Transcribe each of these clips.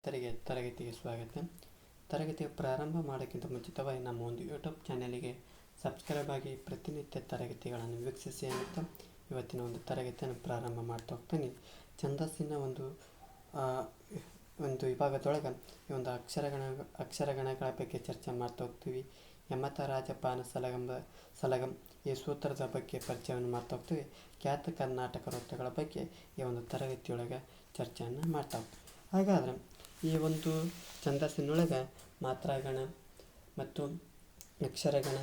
ತರಗತಿಗೆ ಸ್ವಾಗತ. ತರಗತಿಯ ಪ್ರಾರಂಭ ಮಾಡೋಕ್ಕಿಂತ ಮುಂಚಿತವಾಗಿ ನಮ್ಮ ಒಂದು ಯೂಟ್ಯೂಬ್ ಚಾನಲಿಗೆ ಸಬ್ಸ್ಕ್ರೈಬ್ ಆಗಿ ಪ್ರತಿನಿತ್ಯ ತರಗತಿಗಳನ್ನು ವೀಕ್ಷಿಸಿ ಅಂತ ಇವತ್ತಿನ ಒಂದು ತರಗತಿಯನ್ನು ಪ್ರಾರಂಭ ಮಾಡ್ತಾ ಹೋಗ್ತೀನಿ. ಛಂದಸ್ಸಿನ ಒಂದು ವಿಭಾಗದೊಳಗೆ ಈ ಒಂದು ಅಕ್ಷರಗಣಗಳ ಬಗ್ಗೆ ಚರ್ಚೆ ಮಾಡ್ತಾ ಹೋಗ್ತೀವಿ. ಯಮತ ರಾಜಪಾನ ಸಲಗಂ ಈ ಸೂತ್ರದ ಬಗ್ಗೆ ಪರಿಚಯವನ್ನು ಮಾಡ್ತಾ ಹೋಗ್ತೀವಿ. ಖ್ಯಾತ ಕರ್ನಾಟಕ ವೃತ್ತಗಳ ಬಗ್ಗೆ ಈ ಒಂದು ತರಗತಿಯೊಳಗೆ ಚರ್ಚೆಯನ್ನು ಮಾಡ್ತಾ ಹೋಗ್ತೀವಿ. ಹಾಗಾದರೆ ಈ ಒಂದು ಛಂದಸ್ಸಿನೊಳಗೆ ಮಾತ್ರಾಗಣ ಮತ್ತು ಅಕ್ಷರಗಣ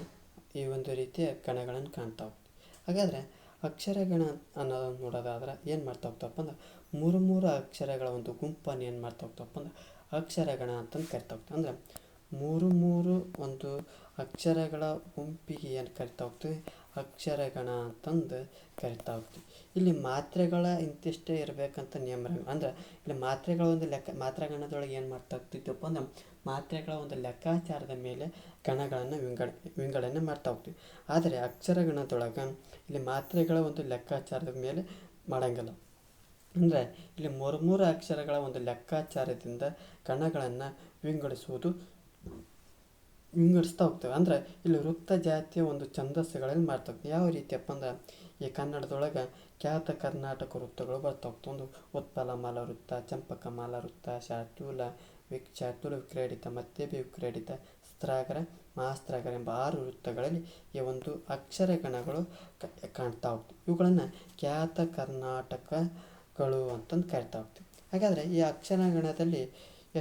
ಈ ಒಂದು ರೀತಿಯ ಗಣಗಳನ್ನು ಕಾಣ್ತಾ ಹೋಗ್ತೀವಿ. ಹಾಗಾದರೆ ಅಕ್ಷರಗಣ ಅನ್ನೋದನ್ನು ನೋಡೋದಾದ್ರೆ ಏನು ಮಾಡ್ತಾ ಹೋಗ್ತಪ್ಪ ಅಂದ್ರೆ ಮೂರು ಅಕ್ಷರಗಳ ಒಂದು ಗುಂಪನ್ನು ಏನು ಮಾಡ್ತಾ ಹೋಗ್ತಪ್ಪ ಅಂದ್ರೆ ಅಕ್ಷರಗಣ ಅಂತಂದು ಕರಿತಾ ಹೋಗ್ತೀವಿ. ಅಂದರೆ ಮೂರು ಒಂದು ಅಕ್ಷರಗಳ ಗುಂಪಿಗೆ ಏನು ಕರಿತಾ ಹೋಗ್ತೀವಿ, ಅಕ್ಷರಗಣ ಅಂತಂದು ಕರಿತಾ ಹೋಗ್ತೀವಿ. ಇಲ್ಲಿ ಮಾತ್ರೆಗಳ ಇಂತಿಷ್ಟೇ ಇರಬೇಕಂತ ನಿಯಮ. ಅಂದ್ರೆ ಇಲ್ಲಿ ಮಾತ್ರೆಗಳ ಒಂದು ಮಾತ್ರಾಗಣದೊಳಗೆ ಏನು ಮಾಡ್ತಾ ಹೋಗ್ತಿದ್ದಪ್ಪ ಅಂದ್ರೆ ಮಾತ್ರೆಗಳ ಒಂದು ಲೆಕ್ಕಾಚಾರದ ಮೇಲೆ ಗಣಗಳನ್ನು ವಿಂಗಡಣೆ ಮಾಡ್ತಾ ಹೋಗ್ತೀವಿ. ಆದರೆ ಅಕ್ಷರಗಣದೊಳಗೆ ಇಲ್ಲಿ ಮಾತ್ರೆಗಳ ಒಂದು ಲೆಕ್ಕಾಚಾರದ ಮೇಲೆ ಮಾಡೋಂಗಿಲ್ಲ. ಅಂದರೆ ಇಲ್ಲಿ ಮೂರು ಅಕ್ಷರಗಳ ಒಂದು ಲೆಕ್ಕಾಚಾರದಿಂದ ಗಣಗಳನ್ನು ವಿಂಗಡಿಸ್ತಾ ಹೋಗ್ತೇವೆ. ಅಂದರೆ ಇಲ್ಲಿ ವೃತ್ತ ಜಾತಿಯ ಒಂದು ಛಂದಸ್ಸುಗಳಲ್ಲಿ ಮಾಡ್ತಾ ಹೋಗ್ತೀವಿ. ಯಾವ ರೀತಿಯಪ್ಪ ಅಂದ್ರೆ ಈ ಕನ್ನಡದೊಳಗೆ ಖ್ಯಾತ ಕರ್ನಾಟಕ ವೃತ್ತಗಳು ಬರ್ತಾ ಹೋಗ್ತವೆ. ಒಂದು ಉತ್ಪಲಮಾಲ ವೃತ್ತ, ಚಂಪಕಮಾಲ ವೃತ್ತ, ಶಾರ್ದೂಲ ವಿಕ್ರೀಡಿತ, ಮತ್ತೇಬಿ ವಿಕ್ರೀಡಿತ, ಸ್ತ್ರಾಗರ, ಮಹಾಸ್ತ್ರಾಗರ ಎಂಬ 6 ವೃತ್ತಗಳಲ್ಲಿ ಈ ಒಂದು ಅಕ್ಷರಗಣಗಳು ಕಾಣ್ತಾ ಹೋಗ್ತೀವಿ. ಇವುಗಳನ್ನು ಖ್ಯಾತ ಕರ್ನಾಟಕಗಳು ಅಂತಂದು ಕರಿತಾ ಹೋಗ್ತೀವಿ. ಹಾಗಾದರೆ ಈ ಅಕ್ಷರಗಣದಲ್ಲಿ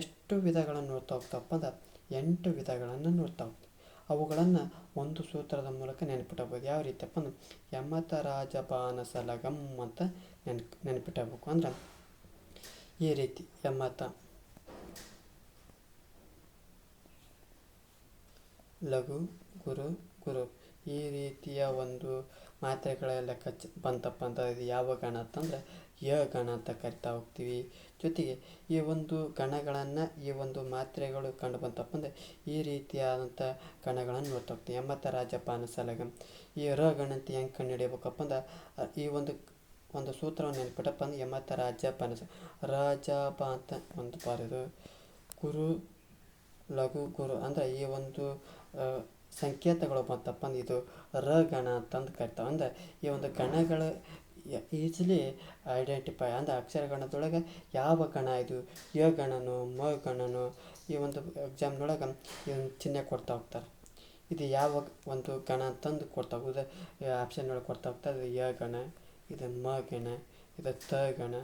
ಎಷ್ಟು ವಿಧಗಳನ್ನು ನೋಡ್ತಾ ಹೋಗ್ತಪ್ಪ ಅಂದ್ರೆ 8 ವಿಧಗಳನ್ನು ನೋಡ್ತಾ ಹೋಗ್ತೀವಿ. ಅವುಗಳನ್ನು ಒಂದು ಸೂತ್ರದ ಮೂಲಕ ನೆನಪಿಟ್ಟಬಹುದು. ಯಾವ ರೀತಿಯಪ್ಪ ಅಂದ್ರೆ ಯಮತ ರಾಜಪಾನ ಸಲಗಂ ಅಂತ ನೆನಪಿಟ್ಟಬೇಕು. ಅಂದ್ರೆ ಈ ರೀತಿ ಯಮತ, ಲಘು, ಗುರು, ಗುರು ಈ ರೀತಿಯ ಒಂದು ಮಾತ್ರೆಗಳ ಲೆಕ್ಕ ಬಂತಪ್ಪ ಅಂತ ಇದು ಯಾವ ಗಣ ಅಂತಂದ್ರೆ ಯ ಗಣ ಅಂತ ಕರಿತಾ ಹೋಗ್ತೀವಿ. ಜೊತೆಗೆ ಈ ಒಂದು ಗಣಗಳನ್ನು ಈ ಒಂದು ಮಾತ್ರೆಗಳು ಕಂಡು ಬಂತಪ್ಪ ಅಂದರೆ ಈ ರೀತಿಯಾದಂಥ ಗಣಗಳನ್ನು ನೋಡ್ತಾ ಹೋಗ್ತೀವಿ. ಯಮತ ರಾಜಪಾನ ಸಲಗಂ ಈ ರ ಗಣ ಅಂತ ಹೆಂಗೆ ಕಂಡು ಹಿಡಿಯಬೇಕಪ್ಪ ಅಂದ್ರೆ ಈ ಒಂದು ಸೂತ್ರವನ್ನು ನೆನಪಿಟ್ಟಪ್ಪ ಅಂದ್ರೆ ಯಮತ ರಾಜಪಾನ ರಾಜಪ ಅಂತ ಒಂದು ಬರೆದು ಗುರು, ಲಘು, ಗುರು ಅಂದರೆ ಈ ಒಂದು ಸಂಕೇತಗಳು ಬಂತಪ್ಪ ಅಂದ್ರೆ ಇದು ರ ಗಣ ಅಂತಂದು ಕರಿತಾವೆ. ಅಂದರೆ ಈ ಒಂದು ಗಣಗಳು ಈಸಿಲಿ ಐಡೆಂಟಿಫೈ ಅಂದರೆ ಅಕ್ಷರಗಣದೊಳಗೆ ಯಾವ ಗಣ ಇದು ಯ ಗಣನೋ ಮ ಗಣನೋ ಈ ಒಂದು ಎಕ್ಸಾಮ್ನೊಳಗೆ ಈ ಒಂದು ಚಿಹ್ನೆ ಕೊಡ್ತಾ ಹೋಗ್ತಾರೆ. ಇದು ಯಾವ ಒಂದು ಗಣ ಅಂತಂದು ಕೊಡ್ತಾ ಹೋಗೋದು ಆಪ್ಷನ್ನೊಳಗೆ ಕೊಡ್ತಾ ಹೋಗ್ತಾರೆ. ಇದು ಯ ಗಣ, ಇದು ಮ ಗಣ, ಇದು ತ ಗಣ,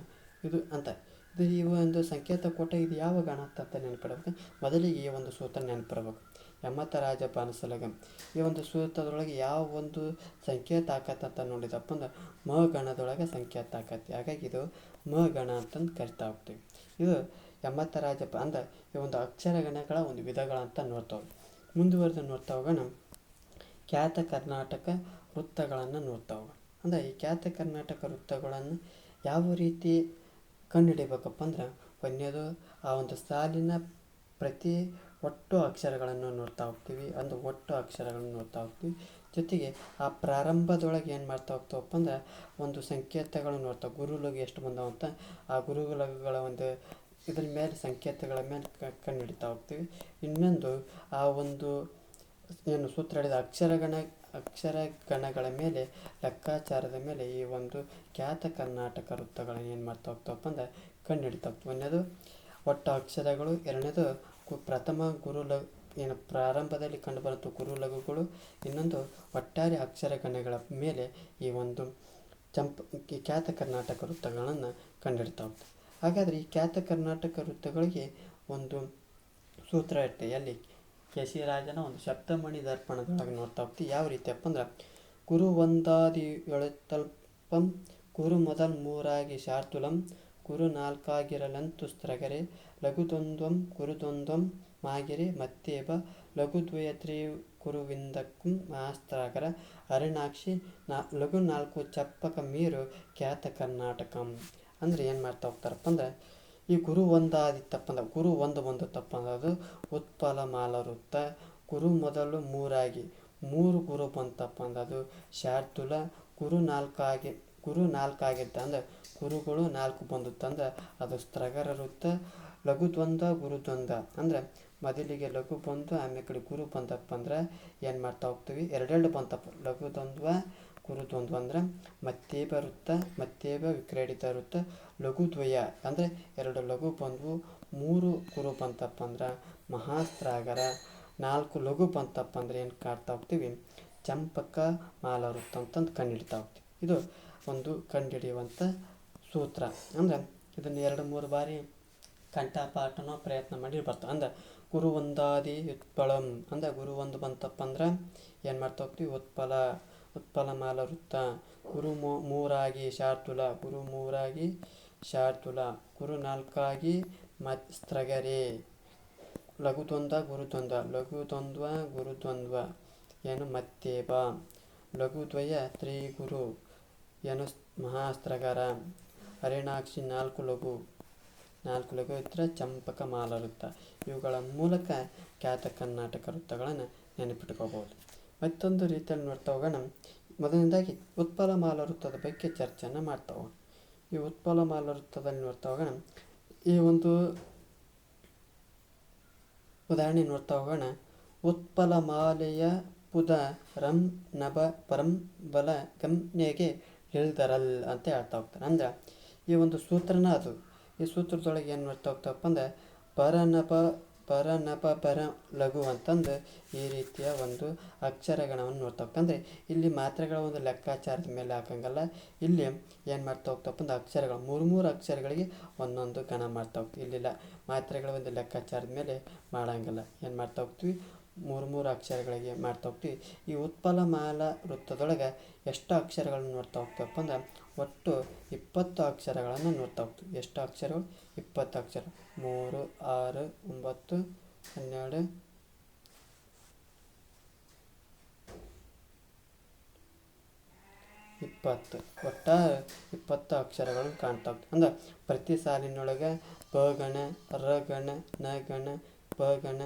ಇದು ಅಂತ ಇದು ಈ ಒಂದು ಸಂಕೇತ ಕೊಟ್ಟ ಇದು ಯಾವ ಗಣ ಅಂತ ನೆನಪಿಡಬೇಕು. ಮೊದಲಿಗೆ ಈ ಒಂದು ಸೂತ್ರ ನೆನಪಿರಬೇಕು. ಯಮತ ರಾಜಪಾನ ಸಲಗಂ ಈ ಒಂದು ಸೂತ್ರದೊಳಗೆ ಯಾವ ಒಂದು ಸಂಕೇತ ಆಕತ್ತಂತ ನೋಡಿದಪ್ಪ ಅಂದ್ರೆ ಮ ಗಣದೊಳಗೆ ಸಂಕೇತ ಆಕತಿ. ಹಾಗಾಗಿ ಇದು ಮ ಗಣ ಅಂತಂದು ಕರಿತಾ ಹೋಗ್ತೀವಿ. ಇದು ಯಮತ ರಾಜಪ ಅಂದ್ರೆ ಈ ಒಂದು ಅಕ್ಷರಗಣಗಳ ಒಂದು ವಿಧಗಳಂತ ನೋಡ್ತಾವೆ. ಮುಂದುವರೆದು ನೋಡ್ತಾ ಹೋಗೋಣ ಖ್ಯಾತ ಕರ್ನಾಟಕ ವೃತ್ತಗಳನ್ನು ನೋಡ್ತಾ ಹೋಗೋಣ. ಅಂದರೆ ಈ ಖ್ಯಾತ ಕರ್ನಾಟಕ ವೃತ್ತಗಳನ್ನು ಯಾವ ರೀತಿ ಕಂಡುಹಿಡಿಬೇಕಪ್ಪ ಅಂದ್ರೆ ಒಂದನೇದು ಆ ಒಂದು ಸಾಲಿನ ಪ್ರತಿ ಒಟ್ಟು ಅಕ್ಷರಗಳನ್ನು ನೋಡ್ತಾ ಹೋಗ್ತೀವಿ. ಒಟ್ಟು ಅಕ್ಷರಗಳನ್ನು ನೋಡ್ತಾ ಹೋಗ್ತೀವಿ. ಜೊತೆಗೆ ಆ ಪ್ರಾರಂಭದೊಳಗೆ ಏನು ಮಾಡ್ತಾ ಹೋಗ್ತಾವಪ್ಪ ಅಂದ್ರೆ ಒಂದು ಸಂಕೇತಗಳು ನೋಡ್ತಾವೆ. ಗುರುಲಘು ಎಷ್ಟು ಬಂದವು ಅಂತ ಆ ಗುರುಲಘುಗಳ ಒಂದು ಇದ್ರ ಮೇಲೆ ಸಂಕೇತಗಳ ಮೇಲೆ ಕಂಡು ಹಿಡಿತಾ ಹೋಗ್ತೀವಿ. ಇನ್ನೊಂದು ಆ ಒಂದು ಏನು ಸೂತ್ರ ಹಿಡಿದ ಅಕ್ಷರಗಣಗಳ ಮೇಲೆ ಲೆಕ್ಕಾಚಾರದ ಮೇಲೆ ಈ ಒಂದು ಖ್ಯಾತ ಕರ್ನಾಟಕ ವೃತ್ತಗಳನ್ನು ಏನು ಮಾಡ್ತಾ ಹೋಗ್ತಾವಪ್ಪ ಅಂದ್ರೆ ಕಂಡು ಹಿಡಿತಾ ಹೋಗ್ತೀವಿ. ಒಂದನೇದು ಒಟ್ಟು ಅಕ್ಷರಗಳು, ಎರಡನೇದು ಪ್ರಥಮ ಗುರುಲಘು ಏನು ಪ್ರಾರಂಭದಲ್ಲಿ ಕಂಡುಬರುತ್ತ ಗುರುಲಘುಗಳು, ಇನ್ನೊಂದು ಒಟ್ಟಾರೆ ಅಕ್ಷರಗಣಗಳ ಮೇಲೆ ಈ ಒಂದು ಖ್ಯಾತ ಕರ್ನಾಟಕ ವೃತ್ತಗಳನ್ನು ಕಂಡುಹಿಡ್ತಾ ಹೋಗ್ತೀವಿ. ಹಾಗಾದರೆ ಈ ಖ್ಯಾತ ಕರ್ನಾಟಕ ವೃತ್ತಗಳಿಗೆ ಒಂದು ಸೂತ್ರ ಇರ್ತದೆ. ಎಲ್ಲಿ ಕೇಶಿರಾಜನ ಒಂದು ಸಪ್ತಮಣಿ ದರ್ಪಣದೊಳಗೆ ನೋಡ್ತಾ ಹೋಗ್ತೀವಿ. ಯಾವ ರೀತಿಯಪ್ಪ ಅಂದ್ರೆ ಗುರು ಒಂದಾದಿ ಎಳುತ್ತಲ್ಪಂ, ಗುರು ಮೊದಲ್ ಮೂರಾಗಿ ಶಾರ್ದೂಲಂ, ಗುರು ನಾಲ್ಕಾಗಿರಲಂತು ಸ್ತ್ರಗರೆ, ಲಘುದ್ವಂದ್ವಂ ಗುರುದ್ವಂದ್ವಂ ಮಾಗಿರೆ, ಮತ್ತೇಬ ಲಘುದ್ವಯತ್ರಿ ಕುರುವಿಂದಕ್ಕಂ ಮಹಾಸ್ತ್ರಾಗರ, ಅರಿಣಾಕ್ಷಿ ಲಘು 4 ಚಪ್ಪಕ ಮೀರು ಖ್ಯಾತ ಕರ್ನಾಟಕಂ. ಅಂದರೆ ಏನು ಮಾಡ್ತಾ ಹೋಗ್ತಾರಪ್ಪ ಅಂದ್ರೆ ಈ ಗುರು ಒಂದಾದಿತ್ತಪ್ಪ ಅಂದ್ರೆ ಗುರು ಒಂದು ತಪ್ಪಂದ್ರೆ ಅದು ಉತ್ಪಲಮಾಲ ವೃತ್ತ. ಗುರು ಮೊದಲು ಮೂರಾಗಿ 3 ಗುರು ಬಂತಪ್ಪ ಅಂದ್ರೆ ಅದು ಶಾರ್ದೂಲ. ಗುರು 4 ಆಗಿದ್ದ ಅಂದ್ರೆ ಗುರುಗಳು 4 ಬಂದುತ್ತಂದ್ರೆ ಅದು ಸ್ತ್ರಗರ ವೃತ್ತ. ಲಘು ದ್ವಂದ್ವ ಗುರು ದ್ವಂದ್ವ ಅಂದರೆ ಮೊದಲಿಗೆ ಲಘು ಬಂದು ಆಮೇಲೆ ಕಡೆ ಗುರು ಬಂದಪ್ಪ ಅಂದ್ರೆ ಏನು ಮಾಡ್ತಾ ಹೋಗ್ತೀವಿ, ಎರಡೆರಡು ಬಂತಪ್ಪ. ಲಘು ದ್ವಂದ್ವ ಗುರು ದ್ವಂದ್ವ ಅಂದ್ರೆ ಮತ್ತೇಬ ವೃತ್ತ, ಮತ್ತೇಬ ವಿಕ್ರೀಡಿತ ವೃತ್ತ, ಲಘು ದ್ವಯ ಅಂದರೆ ಎರಡು ಲಘು ಬಂದ್ವು, ಮೂರು ಗುರು ಬಂತಪ್ಪ ಅಂದ್ರೆ ಮಹಾಸ್ತ್ರಾಗರ, ನಾಲ್ಕು ಲಘು ಬಂತಪ್ಪ ಅಂದ್ರೆ ಏನು ಕಾಡ್ತಾ ಹೋಗ್ತೀವಿ, ಚಂಪಕ ಮಾಲ ವೃತ್ತ ಅಂತಂದು ಕಂಡುಹಿಡ್ತಾ ಹೋಗ್ತೀವಿ. ಇದು ಒಂದು ಕಂಡುಹಿಡಿಯುವಂಥ ಸೂತ್ರ. ಅಂದ್ರೆ ಇದನ್ನು 2-3 ಬಾರಿ ಕಂಠಪಾಠನೋ ಪ್ರಯತ್ನ ಮಾಡಿ ಬರ್ತಾವೆ. ಅಂದ್ರೆ ಗುರು ಒಂದಾದಿ ಉತ್ಪಳಂ ಅಂದ್ರೆ ಗುರು ಒಂದು ಬಂತಪ್ಪ ಅಂದ್ರೆ ಏನು ಮಾಡ್ತಾ ಹೋಗ್ತೀವಿ, ಉತ್ಪಲ ಮಾಲ ವೃತ್ತ. ಗುರು ಮೂರಾಗಿ ಶಾರ್ತುಲ, ಗುರು ಮೂರಾಗಿ ಶಾರ್ತುಲ, ಗುರು ನಾಲ್ಕಾಗಿ ಸ್ತ್ರಗರೆ, ಲಘು ದ್ವಂದ್ವ ಗುರು ದ್ವಂದ್ವ, ಲಘು ದ್ವಂದ್ವ ಗುರು ದ್ವಂದ್ವ ಏನು ಮತ್ತೇಬ, ಲಘು ದ್ವಯ ತ್ರಿಗುರು ಏನು ಮಹಾಸ್ತ್ರಗರ, ಹರಿಣಾಕ್ಷಿ ನಾಲ್ಕು ಲಘು ಇದ್ರೆ ಚಂಪಕ ಮಾಲ ವೃತ್ತ. ಇವುಗಳ ಮೂಲಕ ಖ್ಯಾತ ಕರ್ನಾಟಕ ವೃತ್ತಗಳನ್ನು ನೆನಪಿಟ್ಕೋಬಹುದು. ಮತ್ತೊಂದು ರೀತಿಯಲ್ಲಿ ನೋಡ್ತಾ ಹೋಗೋಣ. ಮೊದಲನೇದಾಗಿ ಉತ್ಪಲ ಮಾಲ ವೃತ್ತದ ಬಗ್ಗೆ ಚರ್ಚೆಯನ್ನು ಮಾಡ್ತಾ ಹೋಗೋಣ. ಈ ಉತ್ಪಲ ಮಾಲ ವೃತ್ತದಲ್ಲಿ ನೋಡ್ತಾ ಹೋಗೋಣ. ಈ ಒಂದು ಉದಾಹರಣೆ ನೋಡ್ತಾ ಹೋಗೋಣ. ಉತ್ಪಲ ಮಾಲೆಯ ಪುದ ರಂ ನಭ ಪರಂ ಬಲ ಗಮ್ಯಗೆ ಇಳ್ದರಲ್ ಅಂತ ಹೇಳ್ತಾ ಹೋಗ್ತಾರೆ. ಅಂದ್ರೆ ಈ ಒಂದು ಸೂತ್ರನ ಅದು. ಈ ಸೂತ್ರದೊಳಗೆ ಏನು ನೋಡ್ತಾ ಹೋಗ್ತಾವಪ್ಪ ಅಂದ್ರೆ ಪರ ಪರ ಲಘು ಅಂತಂದು ಈ ರೀತಿಯ ಒಂದು ಅಕ್ಷರಗಣವನ್ನು ನೋಡ್ತಾ ಹೋಗ್ತಂದ್ರೆ ಇಲ್ಲಿ ಮಾತ್ರೆಗಳ ಒಂದು ಲೆಕ್ಕಾಚಾರದ ಮೇಲೆ ಹಾಕಂಗಲ್ಲ. ಇಲ್ಲಿ ಏನು ಮಾಡ್ತಾ ಹೋಗ್ತಪ್ಪ ಅಂದ್ರೆ ಅಕ್ಷರಗಳು ಮೂರು ಅಕ್ಷರಗಳಿಗೆ ಒಂದೊಂದು ಗಣ ಮಾಡ್ತಾ ಹೋಗ್ತೀವಿ. ಇಲ್ಲಿಲ್ಲ, ಮಾತ್ರೆಗಳ ಒಂದು ಲೆಕ್ಕಾಚಾರದ ಮೇಲೆ ಮಾಡಂಗಿಲ್ಲ. ಏನು ಮಾಡ್ತಾ ಹೋಗ್ತೀವಿ, ಮೂರು ಅಕ್ಷರಗಳಿಗೆ ಮಾಡ್ತಾ ಹೋಗ್ತೀವಿ. ಈ ಉತ್ಪಲ ಮಾಲ ವೃತ್ತದೊಳಗೆ ಎಷ್ಟು ಅಕ್ಷರಗಳನ್ನು ನೋಡ್ತಾ ಹೋಗ್ತಪ್ಪ ಅಂದ್ರೆ ಒಟ್ಟು 20 ಅಕ್ಷರಗಳನ್ನು ನೋಡ್ತಾ ಹೋಗ್ತೀವಿ. ಎಷ್ಟು ಅಕ್ಷರಗಳು? 20 ಅಕ್ಷರ. 3, 6, 9, 12, 20 ಒಟ್ಟಾರೆ 20 ಅಕ್ಷರಗಳನ್ನು ಕಾಣ್ತಾ ಹೋಗ್ತೀವಿ. ಅಂದ್ರೆ ಪ್ರತಿ ಸಾಲಿನೊಳಗೆ ಬಗಣ, ರಗಣ, ನಗಣ, ಬಗಣ,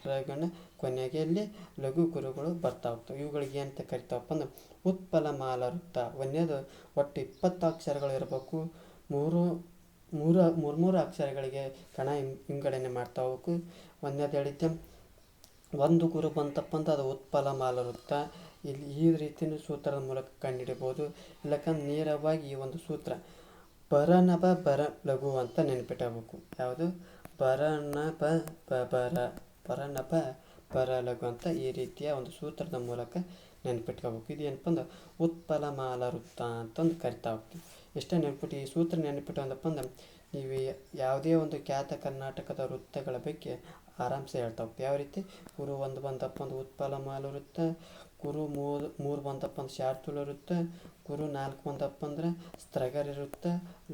ರಗಣ, ಕೊನೆಗೆ ಇಲ್ಲಿ ಲಘು ಗುರುಗಳು ಬರ್ತಾ ಹೋಗ್ತವೆ. ಇವುಗಳಿಗೆ ಏನಂತ ಕರಿತಾವಪ್ಪ ಅಂದ್ರೆ ಉತ್ಪಲ ಮಾಲ ವೃತ್ತ. ಒಂದೇದು ಒಟ್ಟು 20 ಅಕ್ಷರಗಳು ಇರಬೇಕು. ಮೂರು ಅಕ್ಷರಗಳಿಗೆ ಕಣ ವಿಂಗಡಣೆ ಮಾಡ್ತಾ ಹೋಗ್ಬೇಕು. ಒಂದೇದು ಹೇಳಿದ್ದೆ, ಒಂದು ಗುರು ಬಂತಪ್ಪ ಅಂತ ಅದು ಉತ್ಪಲ ಮಾಲ ವೃತ್ತ. ಇಲ್ಲಿ ಈ ರೀತಿಯ ಸೂತ್ರದ ಮೂಲಕ ಕಂಡುಹಿಡಿಬೋದು. ಇಲ್ಲಕಂದ್ರೆ ನೇರವಾಗಿ ಈ ಒಂದು ಸೂತ್ರ ಪರನಭ ಬರ ಲಘು ಅಂತ ನೆನಪಿಟ್ಟಬೇಕು. ಯಾವುದು? ಪರನಭ ಬರ ಲಘು ಅಂತ ಈ ರೀತಿಯ ಒಂದು ಸೂತ್ರದ ಮೂಲಕ ನೆನಪಿಟ್ಕೋಬೇಕು. ಇದು ಏನಪ್ಪ ಅಂದ್ರೆ ಉತ್ಪಲ ಮಾಲ ವೃತ್ತ ಅಂತಂದು ಕರಿತಾ ಹೋಗ್ತೀವಿ. ಎಷ್ಟೇ ನೆನಪಿಟ್ಟು ಈ ಸೂತ್ರ ನೆನಪಿಟ್ಟು ಅಂದಪ್ಪ ಅಂದ್ರೆ ನೀವು ಯಾವುದೇ ಒಂದು ಖ್ಯಾತ ಕರ್ನಾಟಕದ ವೃತ್ತಗಳ ಬಗ್ಗೆ ಆರಾಮ್ಸೆ ಹೇಳ್ತಾ ಹೋಗ್ತೀವಿ. ಯಾವ ರೀತಿ? ಗುರು ಒಂದು ಬಂದಪ್ಪ ಅಂದ್ರೆ ಉತ್ಪಲ ಮಾಲ ವೃತ್ತ, ಗುರು ಮೂರು ಬಂದಪ್ಪ ಅಂದ್ರೆ ಶಾರ್ತುಲ ವೃತ್ತ, ಗುರು 4 ಬಂದಪ್ಪ ಅಂದ್ರೆ ಸ್ತ್ರಗರ ವೃತ್ತ,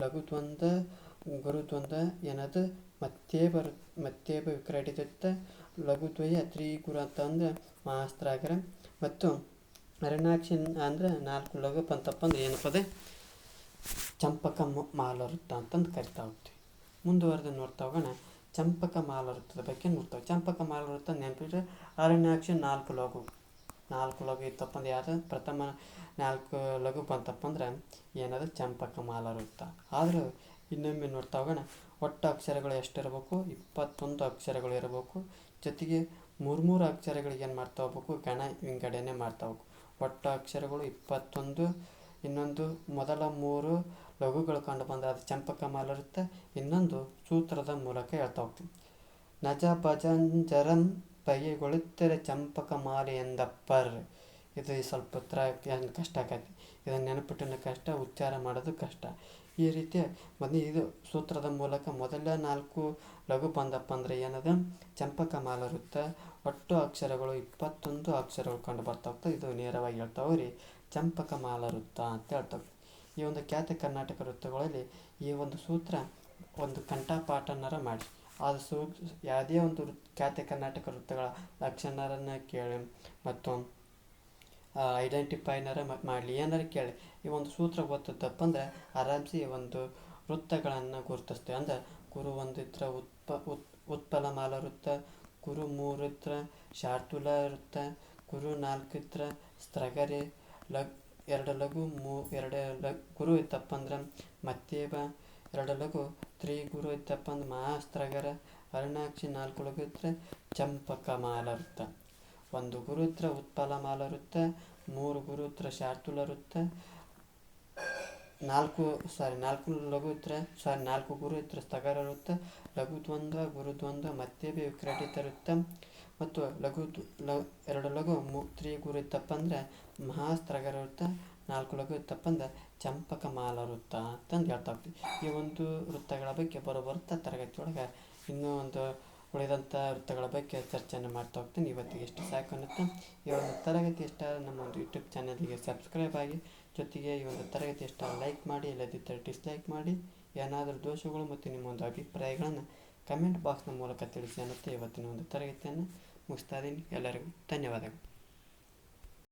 ಲಘು ದ್ವಂದ್ವ ಗುರು ದ್ವಂದ್ವ ಏನದು ಮತ್ತೇಬ ವಿಕ್ರೀಡಿತ ವೃತ್ತ, ಲಘು ದ್ವಯ ತ್ರಿಗುರು ಅಂತ ಅಂದ್ರೆ ಮಹಾಸ್ತ್ರಾಗರ, ಮತ್ತು ಹರಿಣಾಕ್ಷಿ ಅಂದ್ರೆ 4 ಲಘು ಬಂತಪ್ಪ ಅಂದ್ರೆ ಏನಪ್ಪದೆ ಚಂಪಕ ಮಾಲ ವೃತ್ತ ಅಂತಂದು ಕರಿತಾ ಹೋಗ್ತೀವಿ. ಮುಂದುವರೆದು ನೋಡ್ತಾ ಹೋಗೋಣ. ಚಂಪಕ ಮಾಲ ವೃತ್ತದ ಬಗ್ಗೆ ನೋಡ್ತಾವೆ. ಚಂಪಕ ಮಾಲ ವೃತ್ತ ನೆನಪಿಟ್ರೆ ಹರಿಣಾಕ್ಷಿ 4 ಲಘು ಇತ್ತಪ್ಪ ಅಂದ್ರೆ ಯಾರು ಪ್ರಥಮ 4 ಲಘು ಬಂತಪ್ಪ ಅಂದ್ರೆ ಏನದು ಚಂಪಕ ಮಾಲ ವೃತ್ತ. ಆದರೂ ಇನ್ನೊಮ್ಮೆ ನೋಡ್ತಾ ಹೋಗೋಣ. ಒಟ್ಟು ಅಕ್ಷರಗಳು ಎಷ್ಟಿರಬೇಕು? 21 ಅಕ್ಷರಗಳು ಇರಬೇಕು. ಜೊತೆಗೆ ಮೂರು ಅಕ್ಷರಗಳಿಗೆ ಏನು ಮಾಡ್ತಾ ಹೋಗ್ಬೇಕು? ಗಣ ವಿಂಗಡಣೆ ಮಾಡ್ತಾ ಹೋಗ್ಬೇಕು. ಒಟ್ಟು ಅಕ್ಷರಗಳು 21. ಇನ್ನೊಂದು ಮೊದಲ 3 ಲಘುಗಳು ಕಂಡು ಬಂದರೆ ಅದು ಚಂಪಕ ಮಾಲ ವೃತ್ತ. ಇನ್ನೊಂದು ಸೂತ್ರದ ಮೂಲಕ ಹೇಳ್ತಾ ಹೋಗ್ತೀವಿ. ನಜ ಭಜಂಜರಂ ಬಗೆಗೊಳಿತರೆ ಚಂಪಕ ಮಾಲೆ ಎಂದಪ್ಪರ್. ಇದು ಸ್ವಲ್ಪ ಕಷ್ಟ ಆಕೈತಿ. ಇದನ್ನು ನೆನಪಿಟ್ಟನ ಕಷ್ಟ, ಉಚ್ಚಾರ ಮಾಡೋದು ಕಷ್ಟ. ಈ ರೀತಿ ಇದು ಸೂತ್ರದ ಮೂಲಕ ಮೊದಲ 4 ಲಘು ಬಂದಪ್ಪ ಅಂದರೆ ಏನದು ಚಂಪಕ ಮಾಲ ವೃತ್ತ. ಒಟ್ಟು ಅಕ್ಷರಗಳು 21 ಅಕ್ಷರಗಳು ಕಂಡು ಬರ್ತಾ ಹೋಗ್ತವೆ. ಇದು ನೇರವಾಗಿ ಹೇಳ್ತಾ ಹೋಗ್ರಿ ಚಂಪಕ ಮಾಲ ವೃತ್ತ ಅಂತ ಹೇಳ್ತಾವೆ. ಈ ಒಂದು ಖ್ಯಾತ ಕರ್ನಾಟಕ ವೃತ್ತಗಳಲ್ಲಿ ಈ ಒಂದು ಸೂತ್ರ ಒಂದು ಕಂಠಪಾಠನರ ಮಾಡಿ ಅದು ಯಾವುದೇ ಒಂದು ಖ್ಯಾತ ಕರ್ನಾಟಕ ವೃತ್ತಗಳ ಲಕ್ಷಣರನ್ನು ಕೇಳಿ ಮತ್ತು ಐಡೆಂಟಿಫೈನರ ಮಾಡಲಿ, ಏನಾರು ಕೇಳಿ ಈ ಒಂದು ಸೂತ್ರ ಗೊತ್ತದಪ್ಪ ಅಂದರೆ ಆರಾಮ್ಸಿ ಈ ಒಂದು ವೃತ್ತಗಳನ್ನು ಗುರುತಿಸ್ತೇವೆ. ಅಂದರೆ ಗುರು 1 ಇದ್ರೆ ಉತ್ಪಲ ಮಾಲ ವೃತ್ತ, ಗುರು 3 ಇದ್ರೆ ಶಾರ್ತುಲ ವೃತ್ತ, ಗುರು 4 ಇದ್ರೆ ಸ್ತ್ರಗರೆ, 2 ಲಘು 2 ಗುರು ಇತ್ತಪ್ಪ ಅಂದ್ರೆ ಮತ್ತೇಬ, ಎರಡು ಲಘು ತ್ರಿಗುರು ಇತ್ತಪ್ಪ ಅಂದ್ರೆ ಮಹಾಸ್ತ್ರಗರ ಅರುಣಾಕ್ಷಿ. ನಾಲ್ಕು ಲಘು ಇದ್ರೆ ಚಂಪಕ ಮಾಲ ವೃತ್ತ. ಒಂದು ಗುರು ಇದ್ರೆ ಉತ್ಪಲ ಮಾಲ ವೃತ್ತ. ಮೂರು ಗುರು ಇದ್ರೆ ಶಾರ್ತುಲ ವೃತ್ತ. ನಾಲ್ಕು ಲಘು ಇದ್ರೆ ನಾಲ್ಕು ಗುರು ಇದ್ರೆ ಸ್ಥಗರ ವೃತ್ತ. ಲಘು ದ್ವಂದ್ವ ಗುರು ದ್ವಂದ್ವ ಮತ್ತೆ ವಿಕ್ರಟಿತ ವೃತ್ತ. ಮತ್ತು ಎರಡು ಲಘು ತ್ರಿಗುರು ಇತ್ತಪ್ಪ ಅಂದ್ರೆ ಮಹಾಸ್ತ್ರಗರ ವೃತ್ತ. ನಾಲ್ಕು ಲಘು ಇತ್ತಪ್ಪ ಅಂದ್ರೆ ಚಂಪಕ ಮಾಲ ವೃತ್ತ ಅಂತಂದು ಹೇಳ್ತಾ ಹೋಗ್ತೀವಿ. ಈ ಒಂದು ವೃತ್ತಗಳ ಬಗ್ಗೆ ಬರುತ್ತಾ ತರಗತಿಯೊಳಗೆ ಇನ್ನೂ ಒಂದು ಉಳಿದಂಥ ವೃತ್ತಗಳ ಬಗ್ಗೆ ಚರ್ಚೆಯನ್ನು ಮಾಡ್ತಾ ಹೋಗ್ತೀನಿ. ಇವತ್ತಿಗೆ ಎಷ್ಟು ಸಾಕು ಅನ್ನುತ್ತೆ. ಈ ಒಂದು ತರಗತಿ ಇಷ್ಟ ನಮ್ಮ ಒಂದು ಯೂಟ್ಯೂಬ್ ಚಾನಲ್ಗೆ ಸಬ್ಸ್ಕ್ರೈಬ್ ಆಗಿ, ಜೊತೆಗೆ ಈ ಒಂದು ತರಗತಿ ಇಷ್ಟ ಲೈಕ್ ಮಾಡಿ, ಇಲ್ಲದಿದ್ದರೆ ಡಿಸ್ಲೈಕ್ ಮಾಡಿ. ಏನಾದರೂ ದೋಷಗಳು ಮತ್ತು ನಿಮ್ಮ ಒಂದು ಅಭಿಪ್ರಾಯಗಳನ್ನು ಕಮೆಂಟ್ ಬಾಕ್ಸ್ನ ಮೂಲಕ ತಿಳಿಸಿ ಅನ್ನುತ್ತೆ ಇವತ್ತಿನ ಒಂದು ತರಗತಿಯನ್ನು ಮುಗಿಸ್ತಾ ಇದ್ದೀನಿ. ಎಲ್ಲರಿಗೂ ಧನ್ಯವಾದಗಳು.